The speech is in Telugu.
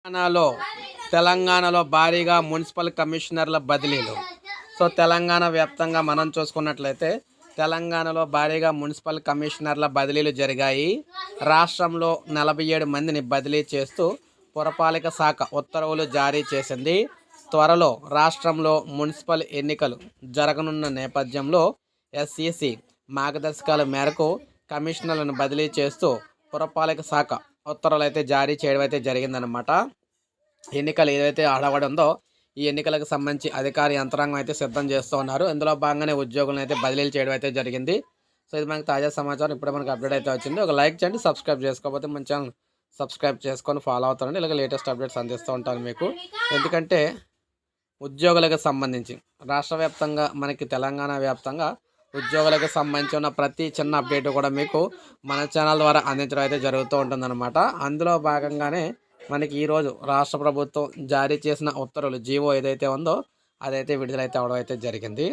తెలంగాణలో తెలంగాణలో భారీగా మున్సిపల్ కమిషనర్ల బదిలీలు. సో తెలంగాణ వ్యాప్తంగా మనం చూసుకున్నట్లయితే తెలంగాణలో భారీగా మున్సిపల్ కమిషనర్ల బదిలీలు జరిగాయి. రాష్ట్రంలో 47 మందిని బదిలీ చేస్తూ పురపాలక శాఖ ఉత్తర్వులు జారీ చేసింది. త్వరలో రాష్ట్రంలో మున్సిపల్ ఎన్నికలు జరగనున్న నేపథ్యంలో ఎస్ఈసి మార్గదర్శకాల మేరకు కమిషనర్లను బదిలీ చేస్తూ పురపాలక శాఖ ఉత్తర్వులు అయితే జారీ చేయడం అయితే జరిగిందనమాట. ఎన్నికలు ఏదైతే హడావుడి ఉందో ఈ ఎన్నికలకు సంబంధించి అధికార యంత్రాంగం అయితే సిద్ధం చేస్తూ ఉన్నారు. ఇందులో భాగంగానే ఉద్యోగులను అయితే బదిలీలు చేయడం అయితే జరిగింది. సో ఇది మనకి తాజా సమాచారం. ఇప్పుడే మనకు అప్డేట్ అయితే వచ్చింది. ఒక లైక్ చేయండి, సబ్స్క్రైబ్ చేసుకోకపోతే మన ఛానల్ సబ్స్క్రైబ్ చేసుకొని ఫాలో అవుతారండి. ఇలాగ లేటెస్ట్ అప్డేట్స్ అందిస్తూ ఉంటాను మీకు. ఎందుకంటే ఉద్యోగులకు సంబంధించి రాష్ట్ర వ్యాప్తంగా మనకి తెలంగాణ వ్యాప్తంగా ఉద్యోగులకు సంబంధించి ఉన్న ప్రతి చిన్న అప్డేట్ కూడా మీకు మన ఛానల్ ద్వారా అందించడం అయితే జరుగుతూ ఉంటుందన్నమాట. అందులో భాగంగానే మనకి ఈరోజు రాష్ట్ర ప్రభుత్వం జారీ చేసిన ఉత్తర్వులు జీవో ఏదైతే ఉందో అదైతే విడుదలైతే అవడం అయితే జరిగింది.